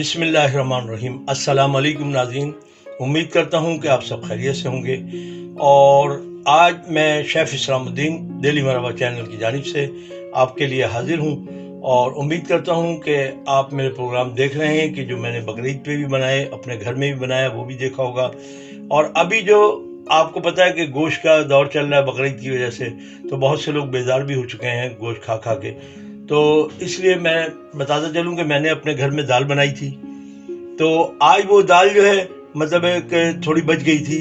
बिस्मिल्लाहिर्रहमानिर्रहीम। अस्सलाम वालेकुम नाज़रीन, उम्मीद करता हूँ कि आप सब खैरियत से होंगे। और आज मैं शेफ़ इस्लामुद्दीन डेली मरहबा चैनल की जानिब से आपके लिए हाज़िर हूँ और उम्मीद करता हूँ कि आप मेरे प्रोग्राम देख रहे हैं कि जो मैंने बकरीद पे भी बनाए, अपने घर में भी बनाया, वो भी देखा होगा। और अभी जो आपको पता है कि गोश्त का दौर चल रहा है बकरीद की वजह से, तो बहुत से लोग बेजार भी हो चुके हैं गोश्त खा खा के। तो इसलिए मैं बताता चलूँ कि मैंने अपने घर में दाल बनाई थी। तो आज वो दाल जो है मतलब है कि थोड़ी बच गई थी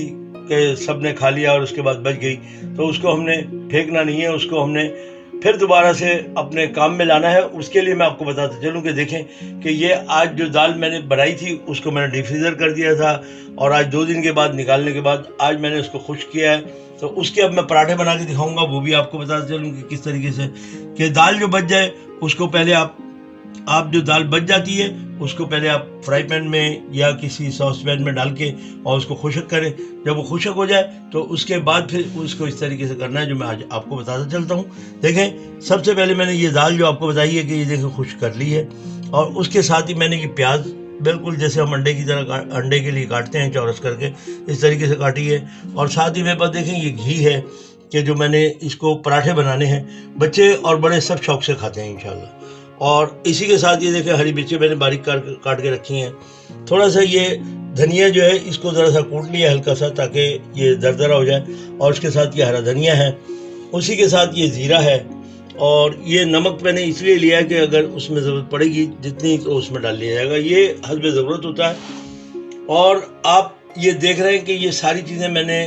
कि सब ने खा लिया और उसके बाद बच गई, तो उसको हमने फेंकना नहीं है, उसको हमने फिर दोबारा से अपने काम में लाना है। उसके लिए मैं आपको बताता चलूँ कि देखें कि ये आज जो दाल मैंने बनाई थी उसको मैंने डीप फ्रीज़र कर दिया था और आज 2 दिन के बाद निकालने के बाद आज मैंने उसको खुश्क किया है। तो उसके अब मैं पराठे बना के दिखाऊंगा, वो भी आपको बताता चलूँ कि किस तरीके से कि दाल जो बच जाए उसको पहले आप जो दाल बच जाती है उसको पहले आप फ्राई पैन में या किसी सॉस पैन में डाल के और उसको खुश्क करें। जब वो खुश्क हो जाए तो उसके बाद फिर उसको इस तरीके से करना है जो मैं आज आपको बताता चलता हूँ। देखें, सबसे पहले मैंने ये दाल जो आपको बताई है कि ये देखें खुश्क कर ली है और उसके साथ ही मैंने ये प्याज बिल्कुल जैसे हम अंडे की तरह अंडे के लिए काटते हैं चौरस करके, इस तरीके से काटी है। और साथ ही मेरे पास देखें ये घी है कि जो मैंने इसको पराठे बनाने हैं, बच्चे और बड़े सब शौक से खाते हैं इंशाल्लाह। और इसी के साथ ये देखें हरी मिर्ची मैंने बारीक काट के रखी हैं। थोड़ा सा ये धनिया जो है इसको ज़रा सा कूट लिया हल्का सा ताकि ये दरदरा हो जाए, और उसके साथ ये हरा धनिया है, उसी के साथ ये ज़ीरा है। और ये नमक मैंने इसलिए लिया है कि अगर उसमें ज़रूरत पड़ेगी जितनी तो उसमें डाल लिया जाएगा, ये हस्बे ज़रूरत होता है। और आप ये देख रहे हैं कि ये सारी चीज़ें मैंने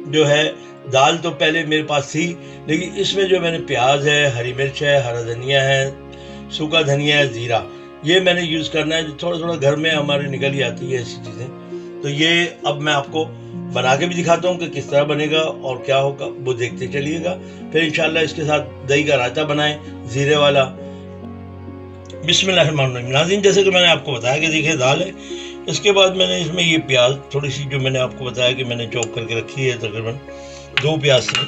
जो है दाल तो पहले मेरे पास थी, लेकिन इसमें जो मैंने प्याज है, हरी मिर्च है, हरा धनिया है, सूखा धनिया है, ज़ीरा, ये मैंने यूज़ करना है। जो थोड़ा थोड़ा घर में हमारे निकल ही आती है ऐसी चीज़ें। तो ये अब मैं आपको बना के भी दिखाता हूँ कि किस तरह बनेगा और क्या होगा, वो देखते चलिएगा। फिर इंशाल्लाह इसके साथ दही का रायता बनाएं ज़ीरे वाला। बिस्मिल्लाहिर्रहमानिर्रहीम। नाज़रीन, जैसे कि मैंने आपको बताया कि देखिए दाल है, इसके बाद मैंने इसमें ये प्याज थोड़ी सी जो मैंने आपको बताया कि मैंने चॉप करके रखी है, तकरीबन 2 प्याज से।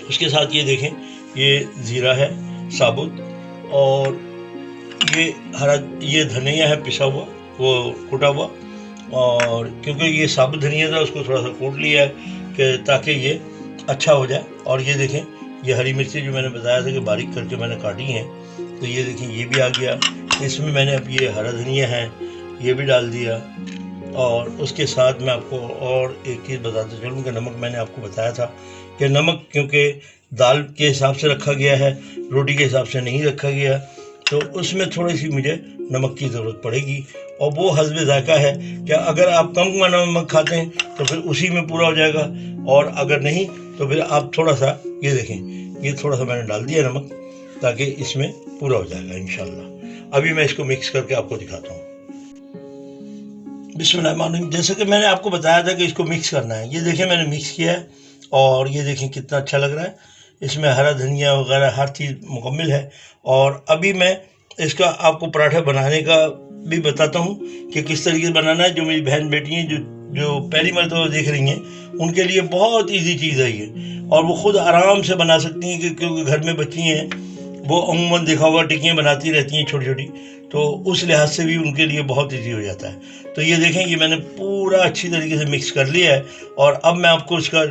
उसके साथ ये देखें ये ज़ीरा है साबुत, और ये धनिया है पिसा हुआ, वो कुटा हुआ। और क्योंकि ये साबुत धनिया था उसको थोड़ा सा कूट लिया है कि ताकि ये अच्छा हो जाए। और ये देखें ये हरी मिर्ची जो मैंने बताया था कि बारीक करके मैंने काटी हैं, तो ये देखें ये भी आ गया। इसमें मैंने अब ये हरा धनिया है ये भी डाल दिया। और उसके साथ मैं आपको और एक चीज़ बताते चलूँ कि नमक मैंने आपको बताया था कि नमक क्योंकि दाल के हिसाब से रखा गया है, रोटी के हिसाब से नहीं रखा गया, तो उसमें थोड़ी सी मुझे नमक की ज़रूरत पड़ेगी। और वो हस्बे ज़ायक़ा है कि अगर आप कम नमक खाते हैं तो फिर उसी में पूरा हो जाएगा, और अगर नहीं तो फिर आप थोड़ा सा ये देखें ये थोड़ा सा मैंने डाल दिया नमक ताकि इसमें पूरा हो जाएगा इंशाल्लाह। अभी मैं इसको मिक्स करके आपको दिखाता हूँ। बिस्मिल्लाहिर्रहमानिर्रहीम। जैसे कि मैंने आपको बताया था कि इसको मिक्स करना है, ये देखें मैंने मिक्स किया है और ये देखें कितना अच्छा लग रहा है। इसमें हरा धनिया वगैरह हर चीज़ मुकम्मल है। और अभी मैं इसका आपको पराठा बनाने का भी बताता हूँ कि किस तरीके से बनाना है। जो मेरी बहन बेटी हैं जो पहली मर्तबा देख रही हैं, उनके लिए बहुत इजी चीज़ है ये, और वो खुद आराम से बना सकती हैं क्योंकि घर में बच्ची हैं, वो अमूमन देखा होगा टिक्कियाँ बनाती रहती हैं छोटी छोटी, तो उस लिहाज से भी उनके लिए बहुत इजी हो जाता है। तो ये देखें ये मैंने पूरा अच्छी तरीके से मिक्स कर लिया है। और अब मैं आपको इसका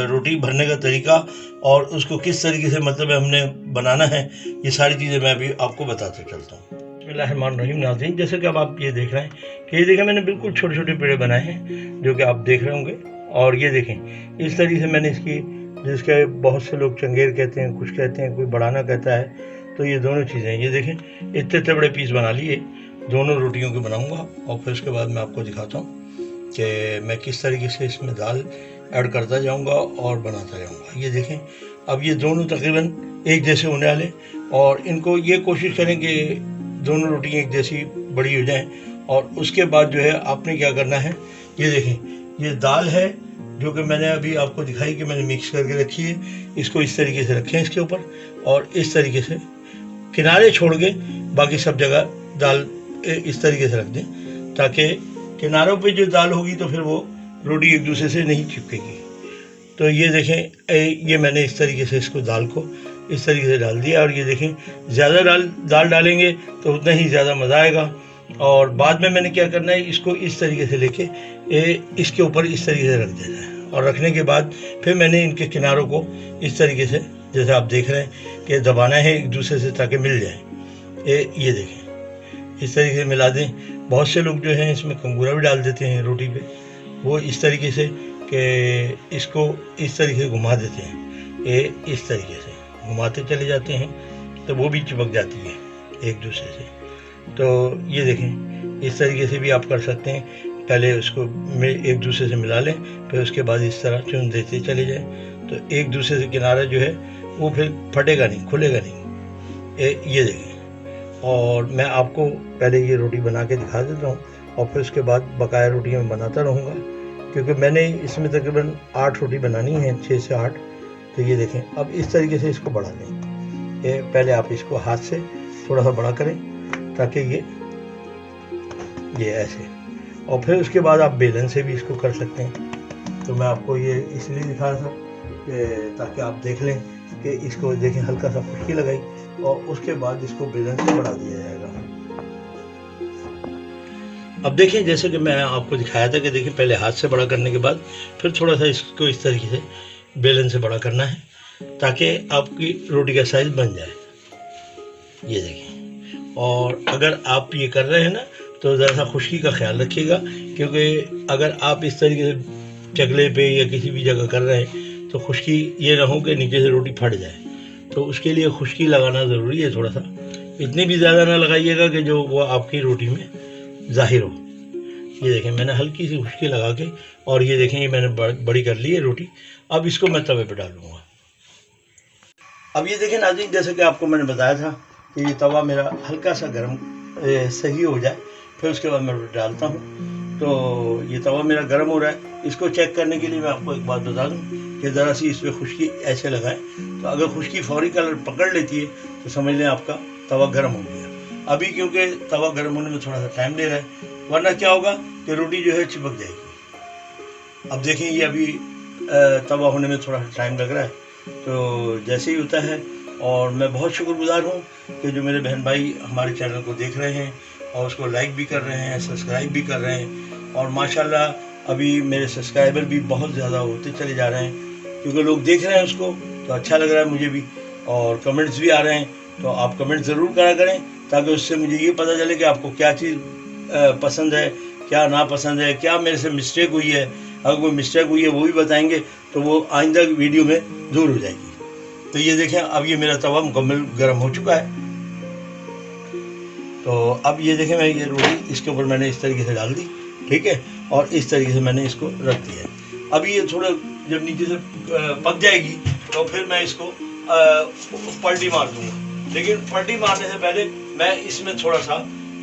रोटी भरने का तरीका और उसको किस तरीके से मतलब हमने बनाना है, ये सारी चीज़ें मैं अभी आपको बताते चलता हूँ। बिस्मिल्लाहिर्रहमानिर्रहीम। नाज़रीन, जैसे कि अब आप ये देख रहे हैं कि ये देखें मैंने बिल्कुल छोटे छोटे पेड़े बनाए हैं जो कि आप देख रहे होंगे। और ये देखें इस तरीके से मैंने इसकी, जिसके बहुत से लोग चंगेर कहते हैं, कुछ कहते हैं, कोई बढ़ाना कहता है, तो ये दोनों चीज़ें ये देखें इतने इतने बड़े पीस बना लिए, दोनों रोटियों के बनाऊंगा। और फिर उसके बाद मैं आपको दिखाता हूँ कि मैं किस तरीके से इसमें दाल ऐड करता जाऊंगा और बनाता जाऊंगा। ये देखें अब ये दोनों तकरीबन एक जैसे होने वाले, और इनको ये कोशिश करें कि दोनों रोटी एक जैसी बड़ी हो जाएं। और उसके बाद जो है आपने क्या करना है, ये देखें ये दाल है जो कि मैंने अभी आपको दिखाई कि मैंने मिक्स करके रखी है, इसको इस तरीके से रखें इसके ऊपर, और इस तरीके से किनारे छोड़ के बाकी सब जगह दाल इस तरीके से रख दें ताकि किनारों पे जो दाल होगी तो फिर वो रोटी एक दूसरे से नहीं चिपकेगी। तो ये देखें ये मैंने इस तरीके से इसको दाल को इस तरीके से डाल दिया। और ये देखें ज़्यादा दाल डालेंगे तो उतना ही ज़्यादा मज़ा आएगा। और बाद में मैंने क्या करना है, इसको इस तरीके से लेके इसके ऊपर इस तरीके से रख देना है। और रखने के बाद फिर मैंने इनके किनारों को इस तरीके से, जैसे आप देख रहे हैं कि दबाना है एक दूसरे से ताकि मिल जाए। ये देखें, इस तरीके से मिला दें। बहुत से लोग जो हैं इसमें कंगूरा भी डाल देते हैं रोटी पे, वो इस तरीके से कि इसको इस तरीके से घुमा देते हैं। ये इस तरीके से घुमाते चले जाते हैं तो वो भी चिपक जाती है एक दूसरे से। तो ये देखें, इस तरीके से भी आप कर सकते हैं। पहले उसको एक दूसरे से मिला लें, फिर उसके बाद इस तरह चुन देते चले जाएं, तो एक दूसरे से किनारा जो है वो फिर फटेगा नहीं, खुलेगा नहीं। ये देखें। और मैं आपको पहले ये रोटी बना के दिखा देता हूँ और फिर उसके बाद बकाया रोटियाँ मैं बनाता रहूँगा, क्योंकि मैंने इसमें तकरीबन 8 रोटी बनानी है, 6 से 8। तो ये देखें, अब इस तरीके से इसको बढ़ा लें। ये पहले आप इसको हाथ से थोड़ा सा बड़ा करें ताकि ये ऐसे, और फिर उसके बाद आप बेलन से भी इसको कर सकते हैं। तो मैं आपको ये इसलिए दिखा रहा था कि ताकि आप देख लें कि इसको देखें, हल्का सा खुशकी लगाई और उसके बाद इसको बेलन से बढ़ा दिया जाएगा। अब देखें, जैसे कि मैं आपको दिखाया था कि देखिए पहले हाथ से बड़ा करने के बाद फिर थोड़ा सा इसको इस तरीके से बेलन से बड़ा करना है ताकि आपकी रोटी का साइज बन जाए। ये देखें। और अगर आप ये कर रहे हैं ना तो ज़रा सा खुशकी का ख्याल रखिएगा, क्योंकि अगर आप इस तरीके से चकले पे या किसी भी जगह कर रहे हैं तो खुशकी ये ना हो कि नीचे से रोटी फट जाए। तो उसके लिए खुशकी लगाना ज़रूरी है थोड़ा सा। इतनी भी ज़्यादा ना लगाइएगा कि जो वो आपकी रोटी में ज़ाहिर हो। ये देखें, मैंने हल्की सी खुशकी लगा के, और ये देखें ये मैंने बड़ी कर ली है रोटी। अब इसको मैं तवे पे डालूँगा। अब ये देखें नाज़रीन, जैसे कि आपको मैंने बताया था कि ये तवा मेरा हल्का सा गर्म सही हो जाए, फिर उसके बाद मैं रोटी डालता हूँ। तो ये तवा मेरा गर्म हो रहा है। इसको चेक करने के लिए मैं आपको एक बात बता दूँ कि ज़रा सी इसमें खुशकी ऐसे लगाएं, तो अगर खुशकी फौरी कलर पकड़ लेती है तो समझ लें आपका तवा गर्म हो गया। अभी क्योंकि तवा गर्म होने में थोड़ा सा टाइम ले रहा है, वरना क्या होगा कि रोटी जो है चिपक जाएगी। अब देखें, ये अभी तवा होने में थोड़ा टाइम लग रहा है, तो जैसे ही होता है। और मैं बहुत शुक्रगुजार हूँ कि जो मेरे बहन भाई हमारे चैनल को देख रहे हैं और उसको लाइक भी कर रहे हैं, सब्सक्राइब भी कर रहे हैं। और माशाल्लाह अभी मेरे सब्सक्राइबर भी बहुत ज़्यादा होते चले जा रहे हैं, क्योंकि लोग देख रहे हैं उसको, तो अच्छा लग रहा है मुझे भी। और कमेंट्स भी आ रहे हैं, तो आप कमेंट ज़रूर करा करें ताकि उससे मुझे ये पता चले कि आपको क्या चीज़ पसंद है, क्या नापसंद है, क्या मेरे से मिस्टेक हुई है। अगर कोई मिस्टेक हुई है वो भी बताएंगे तो वो आइंदा वीडियो में दूर हो जाएगी। तो ये देखें, अब ये मेरा तवा मुकम्मल गर्म हो चुका है। तो अब ये देखें, मैं ये रोटी इसके ऊपर मैंने इस तरीके से डाल दी, ठीक है, और इस तरीके से मैंने इसको रख दिया है। अब ये थोड़ा जब नीचे से पक जाएगी तो फिर मैं इसको पलटी मार दूंगा। लेकिन पलटी मारने से पहले मैं इसमें थोड़ा सा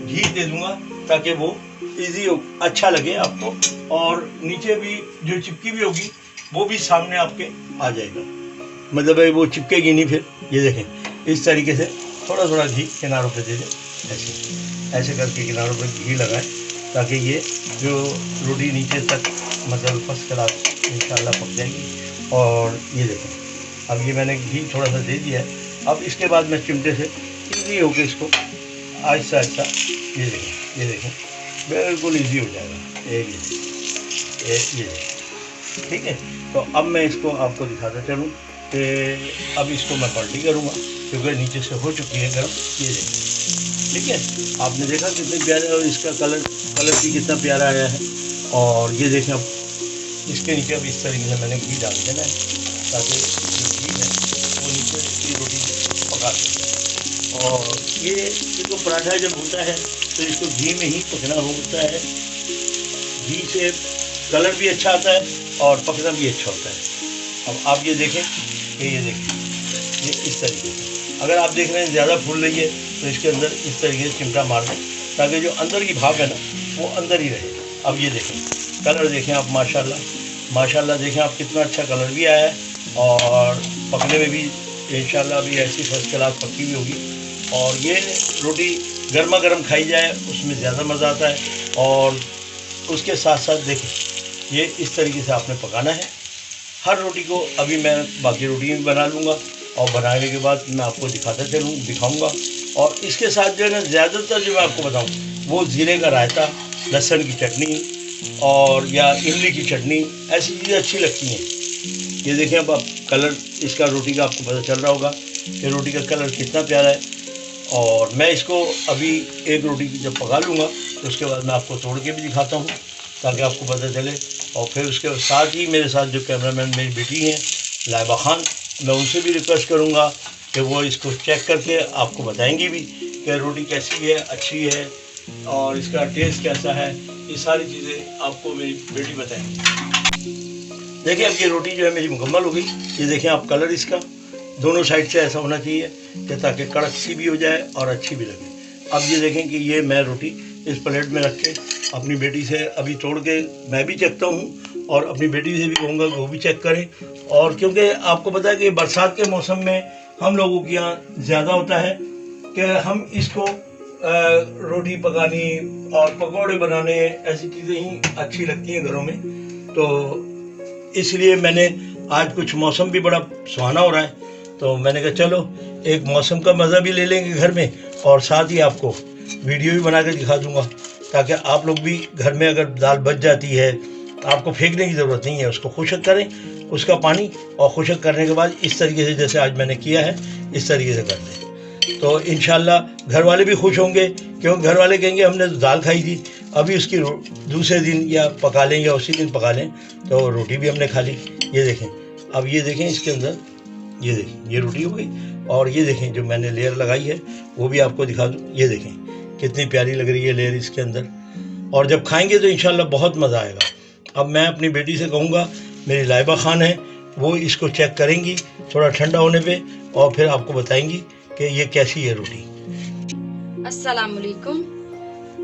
घी दे दूंगा ताकि वो इजी हो, अच्छा लगे आपको, और नीचे भी जो चिपकी भी होगी वो भी सामने आपके आ जाएगा, मतलब वो चिपकेगी नहीं फिर। ये देखें, इस तरीके से थोड़ा थोड़ा घी किनारों पे दे दें, ऐसे ऐसे करके किनारों पे घी लगाएं ताकि ये जो रोटी नीचे तक मतलब फर्स्ट क्लास इंशाल्लाह पक जाएगी। और ये देखें, अब ये मैंने घी थोड़ा सा दे दिया है। अब इसके बाद मैं चिमटे से ईजी होकर इसको आहिस्ता आहिस्ता, ये देखें बिल्कुल ईजी हो जाएगा। ये देखें, ठीक है। तो अब मैं इसको आपको दिखाता चलूँ कि अब इसको मैं पलटी करूँगा क्योंकि नीचे से हो चुकी है गर्म। ये देखें, ठीक है, आपने देखा कितने प्यारे, और इसका कलर भी कितना प्यारा आया है। और ये देखें, अब इसके नीचे अब इस तरीके से मैंने घी डाल देना है ताकि जो घी है वो नीचे की रोटी पका सके। और ये देखो, पराठा जब होता है तो इसको घी में ही पकना होता है। घी से कलर भी अच्छा आता है और पकना भी अच्छा होता है। अब आप ये देखें कि ये इस तरीके से, अगर आप देख रहे हैं ज़्यादा फूल रही है तो इसके अंदर इस तरीके से चिमटा मार दें ताकि जो अंदर की भाप है ना वो अंदर ही रहे। अब ये देखें, कलर देखें आप, माशाल्लाह देखें आप, कितना अच्छा कलर भी आया है और पकने में भी इंशाल्लाह अभी ऐसी फर्स्ट क्लास पक्की भी होगी। और ये रोटी गर्मा गर्म खाई जाए उसमें ज़्यादा मज़ा आता है। और उसके साथ साथ देखें, ये इस तरीके से आपने पकाना है हर रोटी को। अभी मैं बाकी रोटी भी बना लूँगा और बनाने के बाद मैं आपको दिखाऊँगा। और इसके साथ जो है ना, ज़्यादातर जो मैं आपको बताऊँ वो ज़ीरे का रायता, लहसुन की चटनी और या इमली की चटनी, ऐसी चीज़ें अच्छी लगती हैं। ये देखें अब आप कलर इसका रोटी का आपको पता चल रहा होगा कि रोटी का कलर कितना प्यारा है। और मैं इसको अभी एक रोटी की जब पका लूँगा तो उसके बाद मैं आपको तोड़ के भी दिखाता हूँ ताकि आपको पता चले। और फिर उसके साथ ही मेरे साथ जो कैमरामैन मेरी बेटी हैं लाइबा खान, मैं उनसे भी रिक्वेस्ट करूँगा कि वो इसको चेक करके आपको बताएंगी भी कि रोटी कैसी है, अच्छी है और इसका टेस्ट कैसा है। ये सारी चीज़ें आपको मेरी बेटी बताएंगी। देखिए अब ये रोटी जो है मेरी मुकम्मल हो गई। ये देखें आप कलर इसका दोनों साइड से ऐसा होना चाहिए कि ताकि कड़क सी भी हो जाए और अच्छी भी लगे। अब ये देखें कि ये मैं रोटी इस प्लेट में रख के अपनी बेटी से अभी तोड़ के मैं भी चखता हूँ और अपनी बेटी से भी कहूँगा कि वो भी चेक करें। और क्योंकि आपको पता है कि बरसात के मौसम में हम लोगों के यहाँ ज़्यादा होता है कि हम इसको रोटी पकानी और पकौड़े बनाने ऐसी चीज़ें ही अच्छी लगती हैं घरों में। तो इसलिए मैंने आज कुछ मौसम भी बड़ा सुहाना हो रहा है तो मैंने कहा चलो एक मौसम का मज़ा भी ले लेंगे घर में और साथ ही आपको वीडियो भी बना कर दिखा दूँगा ताकि आप लोग भी घर में अगर दाल बच जाती है आपको फेंकने की ज़रूरत नहीं है, उसको खुशक करें उसका पानी और खुशक करने के बाद इस तरीके से जैसे आज मैंने किया है इस तरीके से कर दें तो इंशाल्लाह घर वाले भी खुश होंगे। क्योंकि घर वाले कहेंगे हमने तो दाल खाई थी, अभी उसकी दूसरे दिन या पका लें या उसी दिन पका लें तो रोटी भी हमने खा ली। ये देखें, अब ये देखें इसके अंदर ये देखें ये रोटी हो गई और ये देखें जो मैंने लेयर लगाई है वो भी आपको दिखा दूँ। ये देखें कितनी प्यारी लग रही है लेयर इसके अंदर और जब खाएंगे तो इंशाल्लाह बहुत मज़ा आएगा। अब मैं अपनी बेटी से कहूँगा, मेरी लाइबा खान है, वो इसको चेक करेंगी थोड़ा ठंडा होने पे और फिर आपको बताएंगी कि ये कैसी है रोटी। अस्सलाम वालेकुम।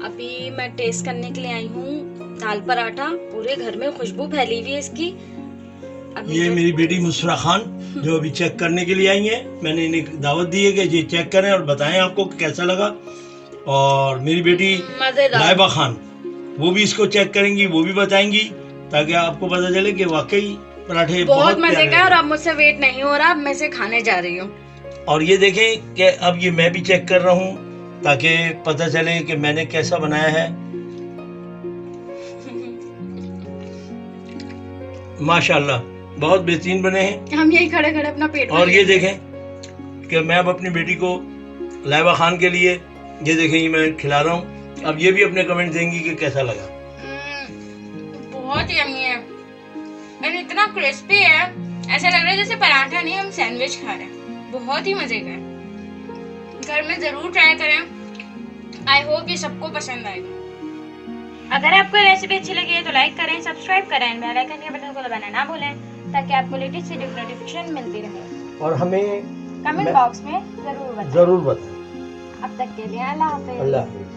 अभी मैं टेस्ट करने के लिए आई हूँ दाल पराठा। पूरे घर में खुशबू फैली हुई है इसकी। ये मेरी बेटी मुस्रा खान जो अभी चेक करने के लिए आई हैं। मैंने इन्हें दावत दी है कि ये चेक करें और बताएं आपको कैसा लगा। और मेरी बेटी लाइबा खान वो भी इसको चेक करेंगी, वो भी बताएंगी ताकि आपको पता चले कि वाकई पराठे बहुत मजे का है और अब मुझसे वेट नहीं हो रहा, अब मैं इसे खाने जा रही हूँ। और ये देखें कि अब ये मैं भी चेक कर रहा हूँ ताकि पता चले कि मैंने कैसा बनाया है। माशाल्लाह बहुत बेहतरीन बने हैं। हम यही खड़े खड़े अपना पेट और ये देखें कि मैं अब अपनी बेटी को लाइबा खान के लिए ये देखें ये मैं खिला रहा हूँ। अब ये भी अपने कमेंट देंगी कि कैसा लगा। बहुत यम्मी है और इतना क्रिस्पी है, ऐसा लग रहा है जैसे पराठा नहीं हम सैंडविच खा रहे हैं। बहुत ही मजे का है, घर में जरूर ट्राई करें। आई होप ये सबको पसंद आएगा। अगर आपको रेसिपी अच्छी लगी है तो लाइक करें, सब्सक्राइब करें, बेल आइकन के बटन को दबाना ना भूलें ताकि आपको लेटेस्ट वीडियो की नोटिफिकेशन मिलती रहे। और हमें कमेंट बॉक्स में जरूर बताएं। बताएं। अब तक के लिए अल्लाह हाफिज़। अल्लाह हाफिज़।